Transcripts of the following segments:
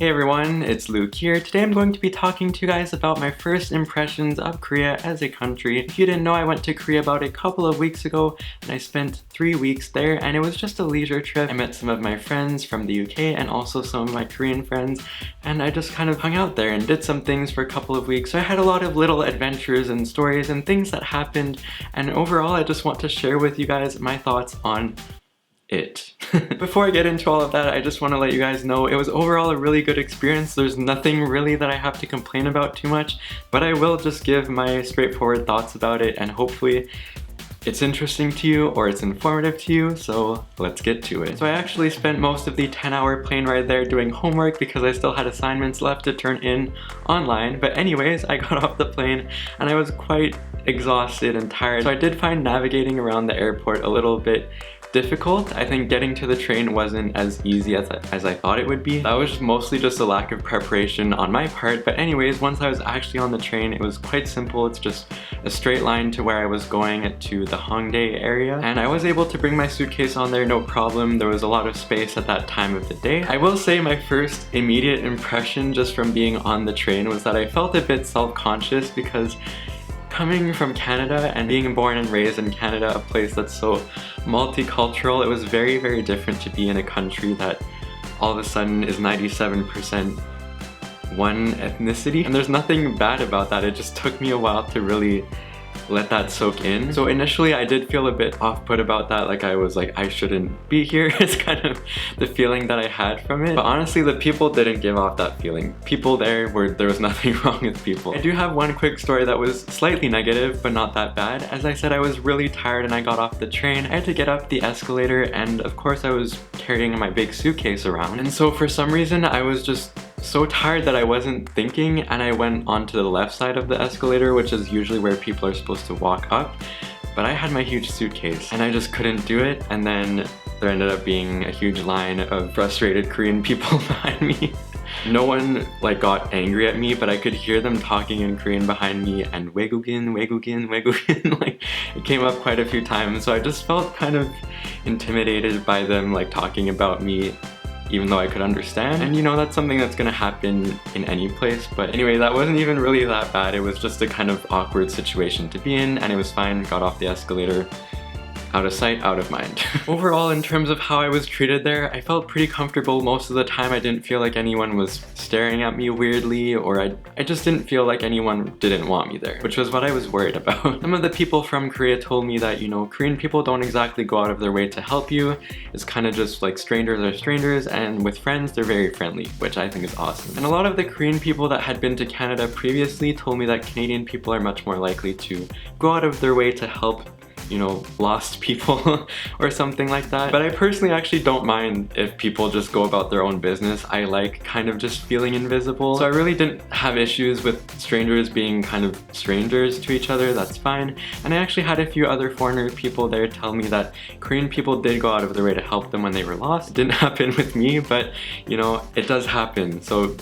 Hey everyone, it's Luke here. Today I'm going to be talking to you guys about my first impressions of Korea as a country. If you didn't know, I went to Korea about a couple of weeks ago and I spent 3 weeks there, and it was just a leisure trip. I met some of my friends from the UK and also some of my Korean friends, and I just kind of hung out there and did some things for a couple of weeks. So I had a lot of little adventures and stories and things that happened, and overall I just want to share with you guys my thoughts on it. Before I get into all of that, I just want to let you guys know it was overall a really good experience. There's nothing really that I have to complain about too much, but I will just give my straightforward thoughts about it, and hopefully it's interesting to you or it's informative to you, so let's get to it. So I actually spent most of the 10-hour plane ride there doing homework because I still had assignments left to turn in online. But anyways, I got off the plane and I was quite exhausted and tired, so I did find navigating around the airport a little bit difficult. I think getting to the train wasn't as easy as I thought it would be. That was mostly just a lack of preparation on my part, but anyways, once I was actually on the train, it was quite simple. It's just a straight line to where I was going, to the Hongdae area, and I was able to bring my suitcase on there no problem. There was a lot of space at that time of the day. I will say my first immediate impression just from being on the train was that I felt a bit self-conscious, because coming from Canada and being born and raised in Canada, a place that's so multicultural, it was very, very different to be in a country that all of a sudden is 97% one ethnicity. And there's nothing bad about that. It just took me a while to really let that soak in. So initially I did feel a bit off-put about that, like I was like, I shouldn't be here. It's kind of the feeling that I had from it. But honestly, the people didn't give off that feeling. People there was nothing wrong with people. I do have one quick story that was slightly negative, but not that bad. As I said, I was really tired and I got off the train. I had to get up the escalator, and of course I was carrying my big suitcase around. And so for some reason, I was just so tired that I wasn't thinking, and I went onto the left side of the escalator, which is usually where people are supposed to walk up, but I had my huge suitcase and I just couldn't do it. And then there ended up being a huge line of frustrated Korean people behind me. No one like got angry at me, but I could hear them talking in Korean behind me, and 외국인, 외국인, 외국인, like it came up quite a few times. So I just felt kind of intimidated by them like talking about me, even though I could understand. And you know, that's something that's gonna happen in any place. But anyway, that wasn't even really that bad. It was just a kind of awkward situation to be in, and it was fine. Got off the escalator. Out of sight, out of mind. Overall, in terms of how I was treated there, I felt pretty comfortable most of the time. I didn't feel like anyone was staring at me weirdly, or I just didn't feel like anyone didn't want me there, which was what I was worried about. Some of the people from Korea told me that, you know, Korean people don't exactly go out of their way to help you. It's kind of just like strangers are strangers, and with friends, they're very friendly, which I think is awesome. And a lot of the Korean people that had been to Canada previously told me that Canadian people are much more likely to go out of their way to help, you know, lost people or something like that. But I personally actually don't mind if people just go about their own business. I like kind of just feeling invisible. So I really didn't have issues with strangers being kind of strangers to each other. That's fine. And I actually had a few other foreigner people there tell me that Korean people did go out of their way to help them when they were lost. It didn't happen with me, but you know, it does happen. So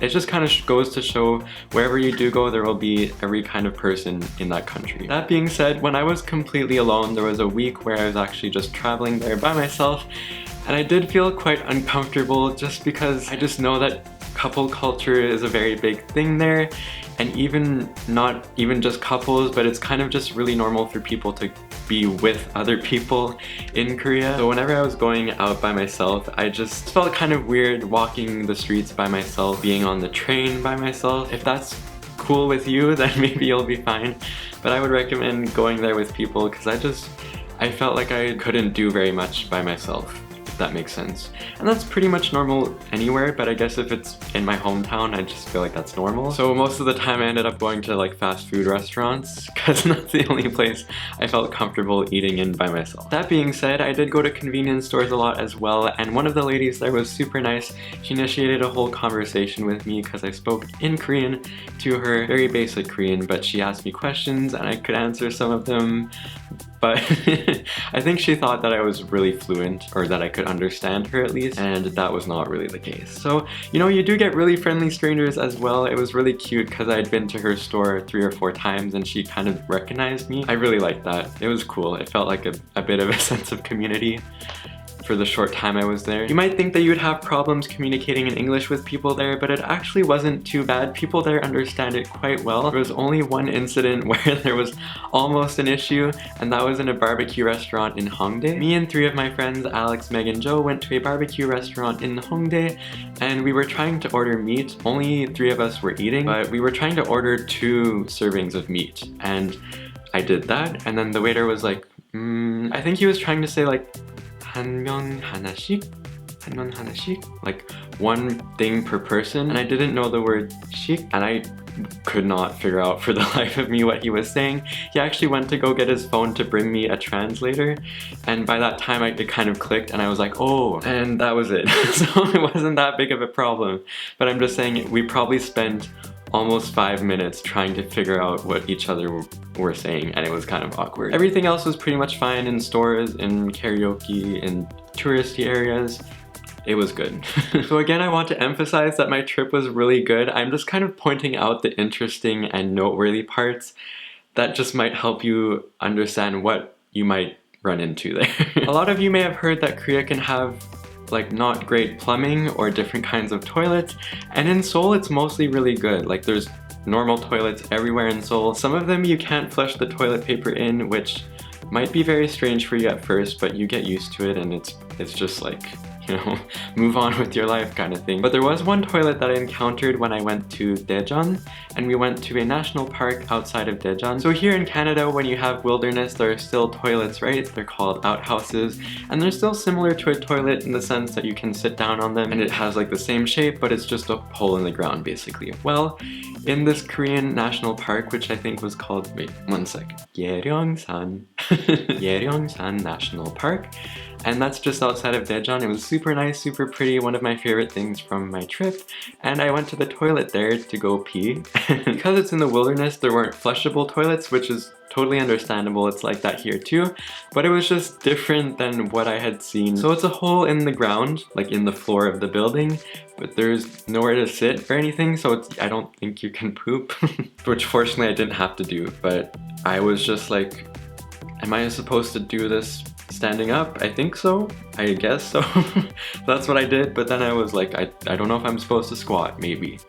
it just kind of goes to show wherever you do go, there will be every kind of person in that country. That being said, when I was completely alone, there was a week where I was actually just traveling there by myself, and I did feel quite uncomfortable just because I just know that couple culture is a very big thing there, and even not even just couples, but it's kind of just really normal for people to be with other people in Korea. So whenever I was going out by myself, I just felt kind of weird walking the streets by myself, being on the train by myself. If that's cool with you, then maybe you'll be fine, but I would recommend going there with people, because I felt like I couldn't do very much by myself, if that makes sense. And that's pretty much normal anywhere, but I guess if it's in my hometown, I just feel like that's normal. So most of the time I ended up going to like fast food restaurants, because that's the only place I felt comfortable eating in by myself. That being said, I did go to convenience stores a lot as well, and one of the ladies there was super nice. She initiated a whole conversation with me because I spoke in Korean to her, very basic Korean, but she asked me questions and I could answer some of them. But I think she thought that I was really fluent, or that I could understand her at least, and that was not really the case. So, you know, you do get really friendly strangers as well. It was really cute because I'd been to her store 3 or 4 times and she kind of recognized me. I really liked that. It was cool. It felt like a bit of a sense of community. for the short time I was there. You might think that you would have problems communicating in English with people there, but it actually wasn't too bad. People there understand it quite well. There was only one incident where there was almost an issue, and that was in a barbecue restaurant in Hongdae. Me and 3 of my friends, Alex, Meg, and Joe, went to a barbecue restaurant in Hongdae, and we were trying to order meat. Only 3 of us were eating, but we were trying to order 2 servings of meat, and I did that, and then the waiter was like, I think he was trying to say like 한명 하나씩? 한명 하나씩? Like 1 thing per person, and I didn't know the word 씩, and I could not figure out for the life of me what he was saying. He actually went to go get his phone to bring me a translator, and by that time it kind of clicked and I was like, oh, and that was it. So it wasn't that big of a problem, but I'm just saying we probably spent almost 5 minutes trying to figure out what each other were saying, and it was kind of awkward. Everything else was pretty much fine in stores, in karaoke, in touristy areas. It was good. So again, I want to emphasize that my trip was really good. I'm just kind of pointing out the interesting and noteworthy parts that just might help you understand what you might run into there. A lot of you may have heard that Korea can have like not great plumbing or different kinds of toilets, and in Seoul it's mostly really good. Like there's normal toilets everywhere in Seoul. Some of them you can't flush the toilet paper in, which might be very strange for you at first, but you get used to it and it's just like, you know, move on with your life kind of thing. But there was one toilet that I encountered when I went to Daejeon, and we went to a national park outside of Daejeon. So here in Canada, when you have wilderness, there are still toilets, right? They're called outhouses, and they're still similar to a toilet in the sense that you can sit down on them and it has like the same shape, but it's just a hole in the ground basically. Well, in this Korean national park, which I think was called, wait, one sec, Yeryongsan, Yeryongsan National Park, and that's just outside of Daejeon. It was super nice, super pretty, one of my favorite things from my trip, and I went to the toilet there to go pee. Because it's in the wilderness, there weren't flushable toilets, which is totally understandable, it's like that here too, but it was just different than what I had seen. So it's a hole in the ground, like in the floor of the building, but there's nowhere to sit or anything, so I don't think you can poop, which fortunately I didn't have to do, but I was just like, am I supposed to do this standing up? I think so, I guess so. That's what I did, but then I was like, I don't know if I'm supposed to squat, maybe.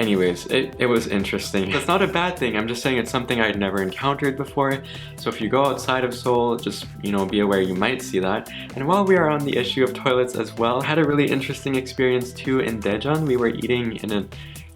Anyways, it was interesting. That's not a bad thing, I'm just saying it's something I'd never encountered before. So if you go outside of Seoul, just, you know, be aware you might see that. And while we are on the issue of toilets as well, I had a really interesting experience too in Daejeon. We were eating in a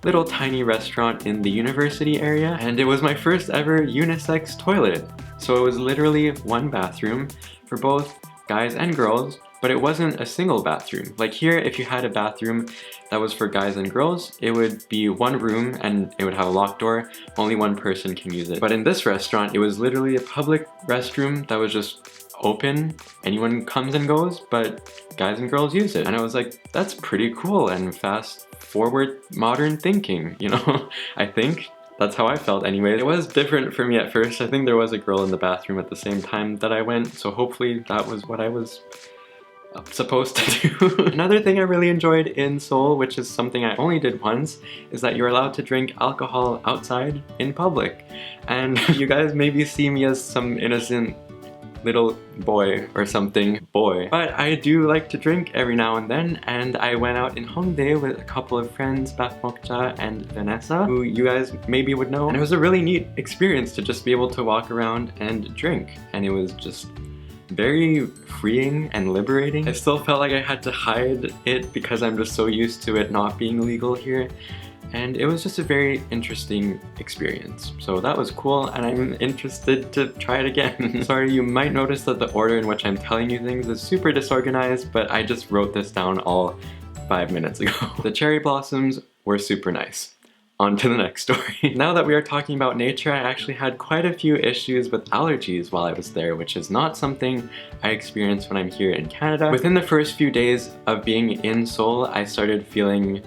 little tiny restaurant in the university area, and it was my first ever unisex toilet. So it was literally 1 bathroom for both guys and girls, but it wasn't a single bathroom. Like here, if you had a bathroom that was for guys and girls, it would be 1 room and it would have a locked door, only 1 person can use it. But in this restaurant, it was literally a public restroom that was just open, anyone comes and goes, but guys and girls use it. And I was like, that's pretty cool and fast forward modern thinking, you know? I think. That's how I felt anyway. It was different for me at first. I think there was a girl in the bathroom at the same time that I went, so hopefully that was what I was supposed to do. Another thing I really enjoyed in Seoul, which is something I only did once, is that you're allowed to drink alcohol outside in public. And you guys maybe see me as some innocent little boy or something, but I do like to drink every now and then, and I went out in Hongdae with a couple of friends, Bakmokja and Vanessa, who you guys maybe would know, and it was a really neat experience to just be able to walk around and drink, and it was just very freeing and liberating. I still felt like I had to hide it because I'm just so used to it not being legal here. And it was just a very interesting experience. So that was cool, and I'm interested to try it again. Sorry, you might notice that the order in which I'm telling you things is super disorganized, but I just wrote this down all 5 minutes ago. The cherry blossoms were super nice. On to the next story. Now that we are talking about nature, I actually had quite a few issues with allergies while I was there, which is not something I experience when I'm here in Canada. Within the first few days of being in Seoul, I started feeling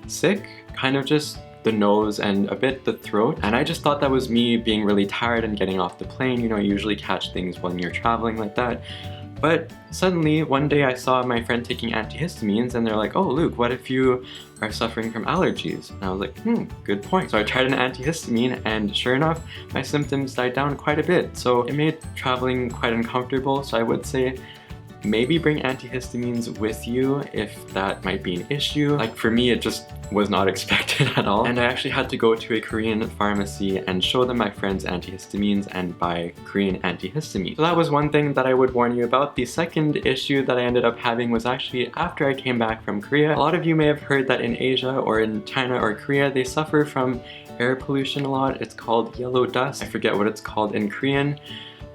sick, kind of just the nose and a bit the throat, and I just thought that was me being really tired and getting off the plane. You know, you usually catch things when you're traveling like that. But suddenly, one day I saw my friend taking antihistamines, and they're like, oh, Luke, what if you are suffering from allergies? And I was like, good point. So I tried an antihistamine, and sure enough, my symptoms died down quite a bit. So it made traveling quite uncomfortable, so I would say maybe bring antihistamines with you if that might be an issue. Like for me, it just was not expected at all. And I actually had to go to a Korean pharmacy and show them my friend's antihistamines and buy Korean antihistamine. So that was one thing that I would warn you about. The second issue that I ended up having was actually after I came back from Korea. A lot of you may have heard that in Asia or in China or Korea, they suffer from air pollution a lot. It's called yellow dust. I forget what it's called in Korean,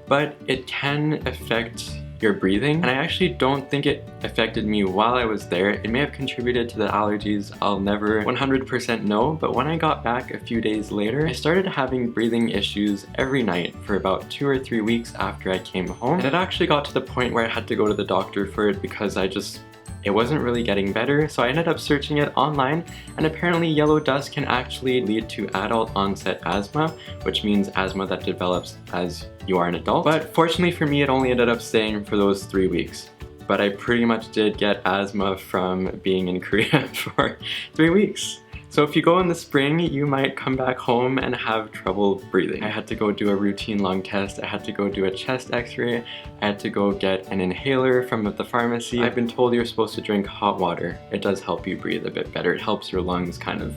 but it can affect your breathing, and I actually don't think it affected me while I was there. It may have contributed to the allergies, I'll never 100% know, but when I got back a few days later, I started having breathing issues every night for about 2 or 3 weeks after I came home. And it actually got to the point where I had to go to the doctor for it because it wasn't really getting better, so I ended up searching it online, and apparently yellow dust can actually lead to adult onset asthma, which means asthma that develops as you are an adult. But fortunately for me, it only ended up staying for those 3 weeks. But I pretty much did get asthma from being in Korea for 3 weeks. So if you go in the spring, you might come back home and have trouble breathing. I had to go do a routine lung test, I had to go do a chest x-ray, I had to go get an inhaler from the pharmacy. I've been told you're supposed to drink hot water. It does help you breathe a bit better. It helps your lungs kind of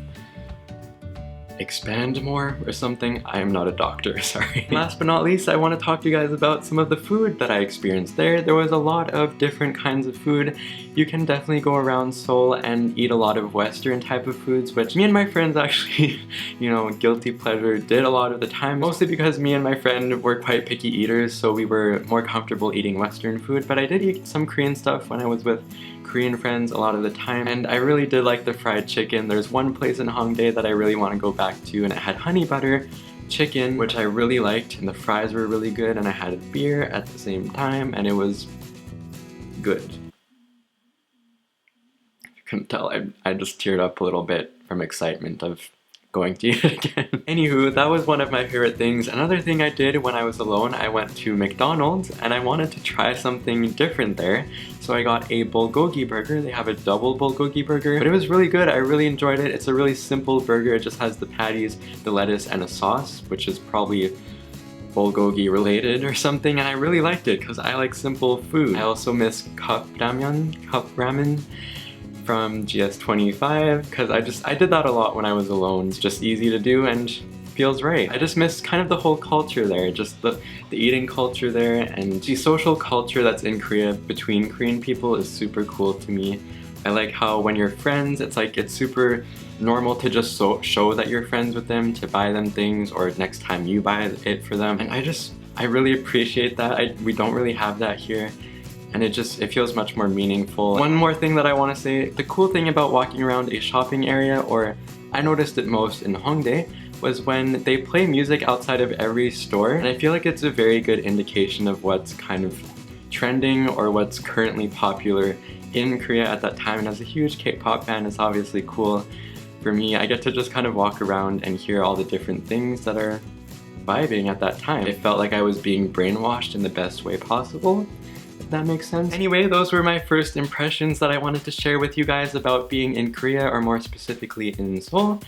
expand more or something. I am not a doctor, sorry. Last but not least, I want to talk to you guys about some of the food that I experienced there. There was a lot of different kinds of food. You can definitely go around Seoul and eat a lot of Western type of foods, which me and my friends actually, you know, guilty pleasure did a lot of the time, mostly because me and my friend were quite picky eaters, so we were more comfortable eating Western food, but I did eat some Korean stuff when I was with Korean friends a lot of the time, and I really did like the fried chicken. There's one place in Hongdae that I really want to go back to, and it had honey butter chicken, which I really liked, and the fries were really good, and I had a beer at the same time, and it was good. If you couldn't tell, I just teared up a little bit from excitement of going to eat it again. Anywho, that was one of my favorite things. Another thing I did when I was alone, I went to McDonald's and I wanted to try something different there. So I got a bulgogi burger. They have a double bulgogi burger, but it was really good. I really enjoyed it. It's a really simple burger. It just has the patties, the lettuce, and a sauce, which is probably bulgogi related or something, and I really liked it because I like simple food. I also miss cup ramen from GS25 because I did that a lot when I was alone. It's just easy to do and feels right. I just miss kind of the whole culture there, just the eating culture there, and the social culture that's in Korea between Korean people is super cool to me. I like how when you're friends, it's like it's super normal to just show that you're friends with them, to buy them things, or next time you buy it for them, and I really appreciate that. We don't really have that here. And it feels much more meaningful. One more thing that I want to say, the cool thing about walking around a shopping area, or I noticed it most in Hongdae, was when they play music outside of every store, and I feel like it's a very good indication of what's kind of trending or what's currently popular in Korea at that time. And as a huge K-pop fan, it's obviously cool for me. I get to just kind of walk around and hear all the different things that are vibing at that time. It felt like I was being brainwashed in the best way possible, if that makes sense. Anyway, those were my first impressions that I wanted to share with you guys about being in Korea, or more specifically in Seoul,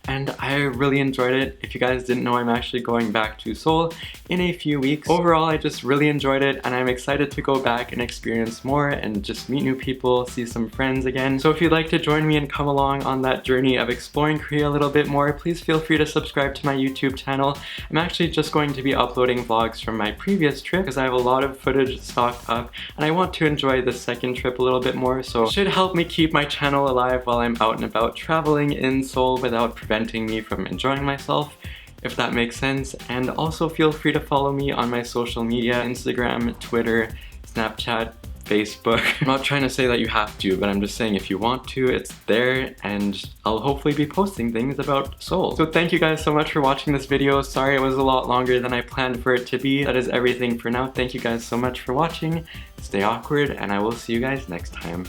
and I really enjoyed it. If you guys didn't know, I'm actually going back to Seoul in a few weeks. Overall, I just really enjoyed it, and I'm excited to go back and experience more and just meet new people, see some friends again. So if you'd like to join me and come along on that journey of exploring Korea a little bit more, please feel free to subscribe to my YouTube channel. I'm actually just going to be uploading vlogs from my previous trip because I have a lot of footage stocked up, and I want to enjoy this second trip a little bit more, so it should help me keep my channel alive while I'm out and about traveling in Seoul without preventing me from enjoying myself, if that makes sense. And also feel free to follow me on my social media, Instagram, Twitter, Snapchat, Facebook. I'm not trying to say that you have to, but I'm just saying if you want to, it's there, and I'll hopefully be posting things about Seoul. So thank you guys so much for watching this video. Sorry it was a lot longer than I planned for it to be. That is everything for now. Thank you guys so much for watching. Stay awkward, and I will see you guys next time.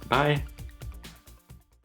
Bye!